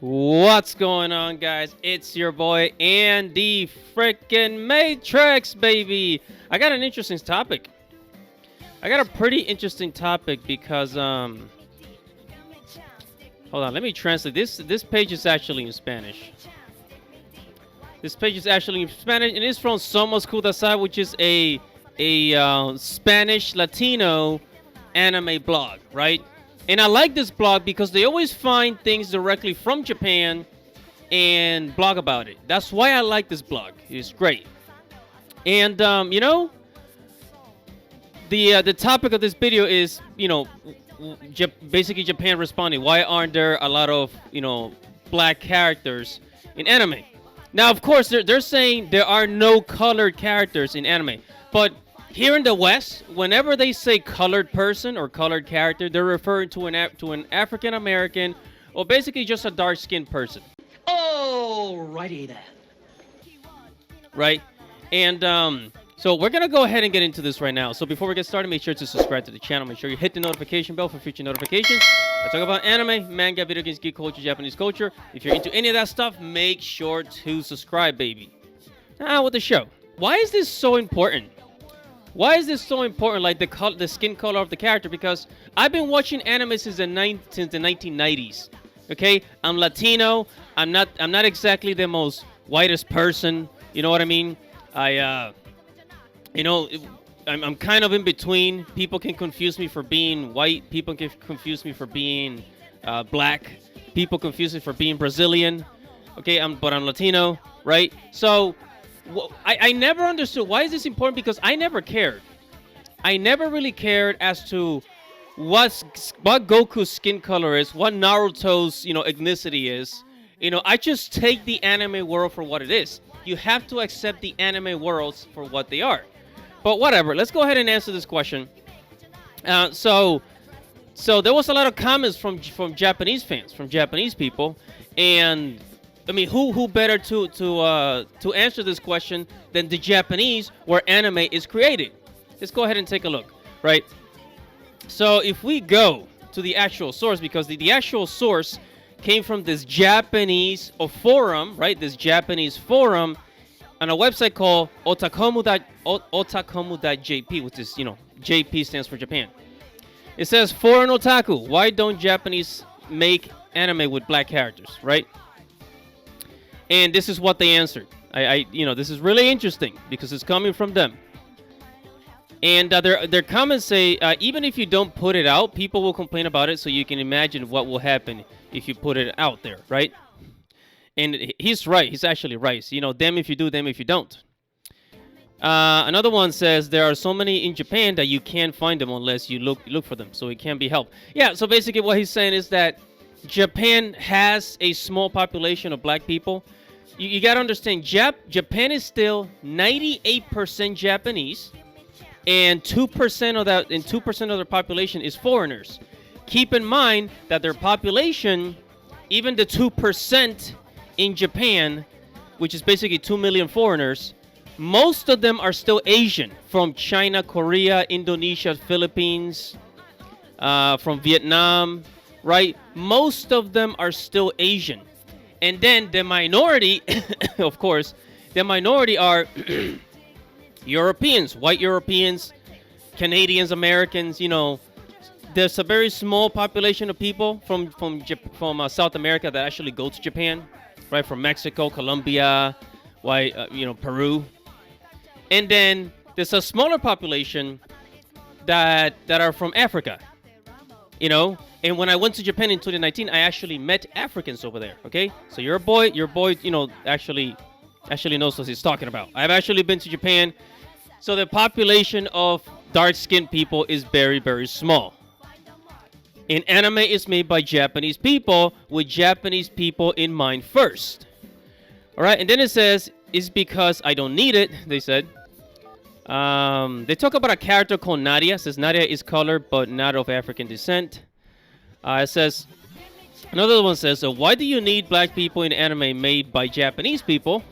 What's going on, guys? It's your boy Andy freaking Matrix, baby. I got an interesting topic. I got a pretty interesting topic because hold on, let me translate this. This page is actually in Spanish. This page is actually in Spanish, and it's from Somos Kudasai, which is a Spanish Latino anime blog, right? And I like this blog because they always find things directly from Japan and blog about it. That's why I like this blog. It's great. And the topic of this video is basically Japan responding. Why aren't there a lot of black characters in anime? Now, of course, they're saying there are no colored characters in anime, but here in the West, whenever they say colored person or colored character, they're referring to an African American or basically just a dark skinned person. Alrighty then. Right? And so we're gonna go ahead and get into this right now. So before we get started, make sure to subscribe to the channel. Make sure you hit the notification bell for future notifications. I talk about anime, manga, video games, geek culture, Japanese culture. If you're into any of that stuff, make sure to subscribe, baby. Now with the show. Why is this so important? Why is this so important, like the skin color of the character? Because I've been watching anime since the 1990s. Okay, I'm Latino. I'm not exactly the most whitest person. You know what I mean? I'm kind of in between. People can confuse me for being white. People can confuse me for being black. People confuse me for being Brazilian. Okay, but I'm Latino, right? So I never understood why is this important, because I never cared. I never really cared as to what Goku's skin color is, what Naruto's ethnicity is. I just take the anime world for what it is. You have to accept the anime worlds for what they are. But whatever. Let's go ahead and answer this question. So there was a lot of comments from Japanese fans, from Japanese people, and I mean, who better to answer this question than the Japanese, where anime is created? Let's go ahead and take a look, right? So if we go to the actual source, because the actual source came from this Japanese forum, right? This Japanese forum on a website called otakomu.jp, which is, JP stands for Japan. It says, foreign otaku, why don't Japanese make anime with black characters, right? And this is what they answered. This is really interesting because it's coming from them. And their comments say, even if you don't put it out, people will complain about it. So you can imagine what will happen if you put it out there, right? And he's right. He's actually right. So, them if you do, them if you don't. Another one says there are so many in Japan that you can't find them unless you look for them. So it can't be helped. Yeah. So basically, what he's saying is that Japan has a small population of black people. You got to understand, Japan is still 98% Japanese, and 2% of that, and 2% of their population is foreigners. Keep in mind that their population, even the 2% in Japan, which is basically 2 million foreigners, most of them are still Asian, from China, Korea, Indonesia, Philippines, from Vietnam, right? Most of them are still Asian. And then the minority, of course, the minority are Europeans, white Europeans, Canadians, Americans. There's a very small population of people from South America that actually go to Japan, right? From Mexico, Colombia, Peru. And then there's a smaller population that are from Africa, And when I went to Japan in 2019, I actually met Africans over there. Okay, so your boy, actually knows what he's talking about. I've actually been to Japan, so the population of dark-skinned people is very, very small. And anime is made by Japanese people with Japanese people in mind first. All right, and then it says it's because I don't need it. They said. They talk about a character called Nadia. It says Nadia is colored but not of African descent. It says, another one says, why do you need black people in anime made by Japanese people?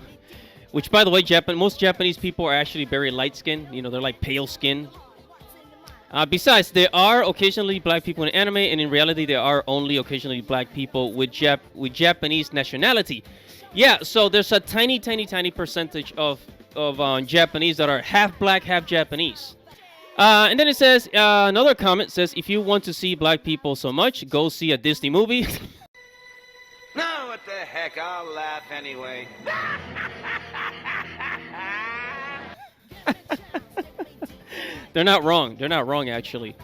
Which, by the way, most Japanese people are actually very light skinned. They're like pale skin. Besides, there are occasionally black people in anime, and in reality, there are only occasionally black people with Japanese nationality. Yeah, so there's a tiny, tiny, tiny percentage of Japanese that are half black, half Japanese. And then it says another comment says, if you want to see black people so much, go see a Disney movie. No, what the heck? I'll laugh anyway. They're not wrong. They're not wrong, actually.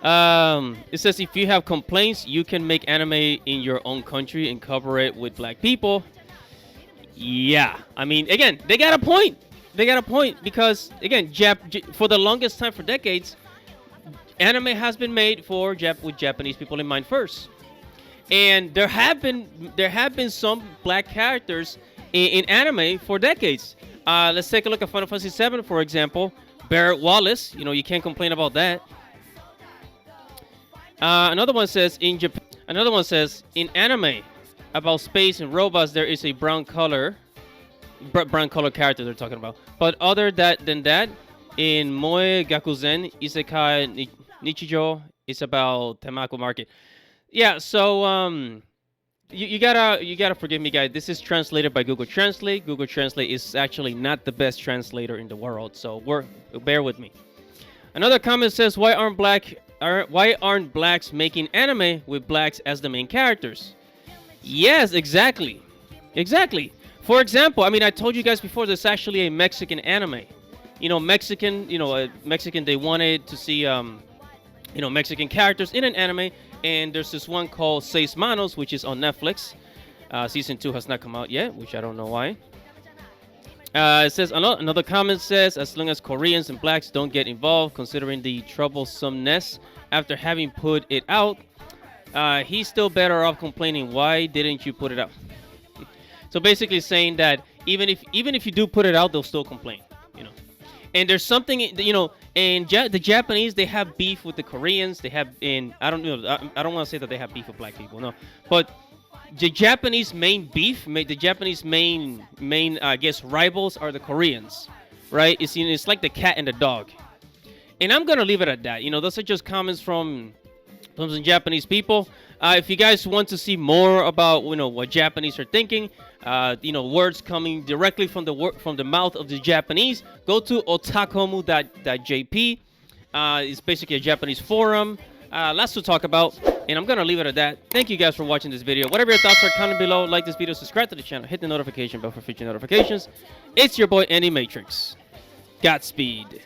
It says if you have complaints, you can make anime in your own country and cover it with black people. Yeah, I mean, again, they got a point. They got a point because, again, for the longest time, for decades, anime has been made for with Japanese people in mind first. And there have been some black characters in anime for decades. Let's take a look at Final Fantasy VII, for example. Barrett Wallace, you can't complain about that. Another one says in Japan. Another one says in anime about space and robots there is a brown color character they're talking about. But other than that, in Moe Gakuzen Isekai Nichijo, it's about Tamako Market. Yeah, so you gotta forgive me, guys. This is translated by Google Translate. Google Translate is actually not the best translator in the world, so bear with me. Another comment says, why aren't blacks making anime with blacks as the main characters? Yes, exactly. For example, I mean, I told you guys before, there's actually a Mexican anime. Mexican, they wanted to see, Mexican characters in an anime, and there's this one called Seis Manos, which is on Netflix. Season 2 has not come out yet, which I don't know why. It says, another comment says, as long as Koreans and blacks don't get involved, considering the troublesomeness after having put it out, he's still better off complaining, why didn't you put it out? So basically saying that even if you do put it out, they'll still complain, And there's something, and the Japanese, they have beef with the Koreans. They have, I don't want to say that they have beef with black people, no. But the Japanese main beef, the Japanese main I guess rivals are the Koreans, right? It's like the cat and the dog. And I'm gonna leave it at that. Those are just comments from some Japanese people. If you guys want to see more about what Japanese are thinking, words coming directly from the mouth of the Japanese, go to otakomu.jp. It's basically a Japanese forum. Lots to talk about, and I'm gonna leave it at that. Thank you guys for watching this video. Whatever your thoughts are, comment below. Like this video, subscribe to the channel, hit the notification bell for future notifications. It's your boy Andy Matrix. Godspeed.